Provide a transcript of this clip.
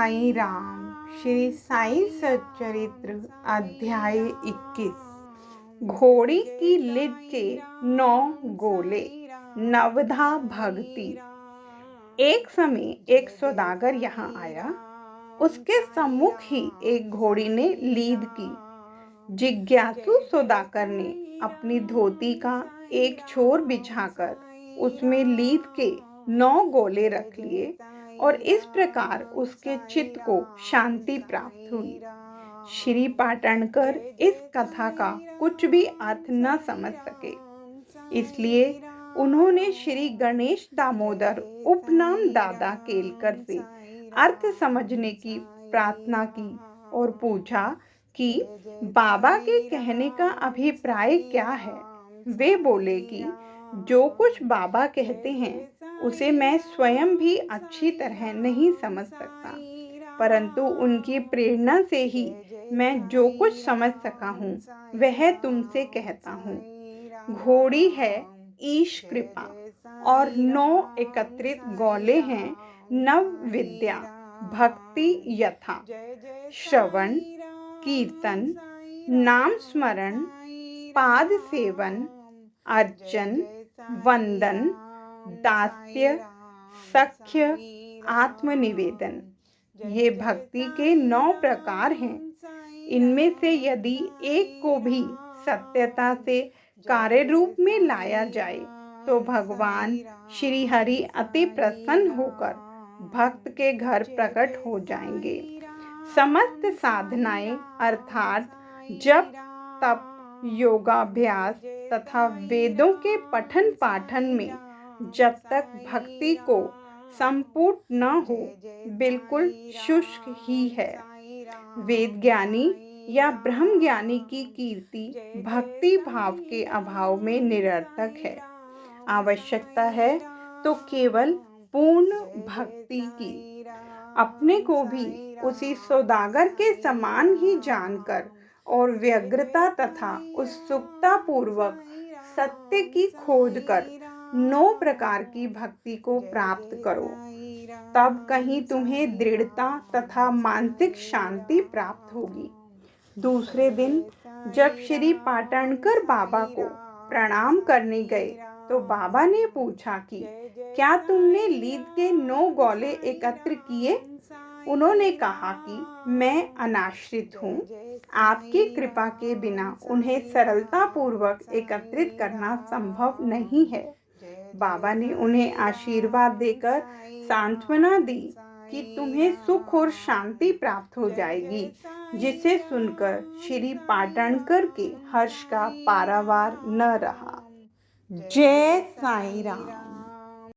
साईं राम। श्री साईं सच्चरित्र अध्याय 21। घोड़ी की लिद के 9 गोले। नवधा भक्ति। एक समय एक सौदागर यहाँ आया। उसके सम्मुख ही एक घोड़ी ने लीद की। जिज्ञासु सौदागर ने अपनी धोती का एक छोर बिछाकर उसमें लीद के 9 गोले रख लिए और इस प्रकार उसके चित्त को शांति प्राप्त हुई। श्री पाटणकर इस कथा का कुछ भी अर्थ न समझ सके, इसलिए उन्होंने श्री गणेश दामोदर उपनाम दादा केलकर से अर्थ समझने की प्रार्थना की और पूछा कि बाबा के कहने का अभिप्राय क्या है। वे बोले कि जो कुछ बाबा कहते हैं उसे मैं स्वयं भी अच्छी तरह नहीं समझ सकता, परंतु उनकी प्रेरणा से ही मैं जो कुछ समझ सका हूँ वह तुमसे कहता हूँ। घोड़ी है ईश कृपा और 9 एकत्रित गोले हैं नव विद्या भक्ति यथा श्रवण कीर्तन नाम स्मरण पाद सेवन अर्चन वंदन दास्य सख्य आत्मनिवेदन। ये भक्ति के 9 प्रकार हैं। इनमें से यदि एक को भी सत्यता से कार्य रूप में लाया जाए तो भगवान श्री हरि अति प्रसन्न होकर भक्त के घर प्रकट हो जाएंगे। समस्त साधनाएं अर्थात जप तप योगाभ्यास तथा वेदों के पठन पाठन में जब तक भक्ति को संपूर्ण न हो बिल्कुल शुष्क ही है। वेद ज्ञानी या ब्रह्म ज्ञानी की कीर्ति भक्ति भाव के अभाव में निरर्थक है। आवश्यकता है तो केवल पूर्ण भक्ति की। अपने को भी उसी सौदागर के समान ही जानकर और व्यग्रता तथा उत्सुकता पूर्वक सत्य की खोज कर 9 प्रकार की भक्ति को प्राप्त करो, तब कहीं तुम्हें दृढ़ता तथा मानसिक शांति प्राप्त होगी। दूसरे दिन जब श्री पाटणकर बाबा को प्रणाम करने गए तो बाबा ने पूछा कि क्या तुमने लीद के 9 गोले एकत्र किए? उन्होंने कहा कि मैं अनाश्रित हूँ, आपकी कृपा के बिना उन्हें सरलता पूर्वक एकत्रित करना संभव नहीं है। बाबा ने उन्हें आशीर्वाद देकर सांत्वना दी कि तुम्हें सुख और शांति प्राप्त हो जाएगी, जिसे सुनकर श्री पाटणकर के हर्ष का पारावार न रहा। जय साईं राम।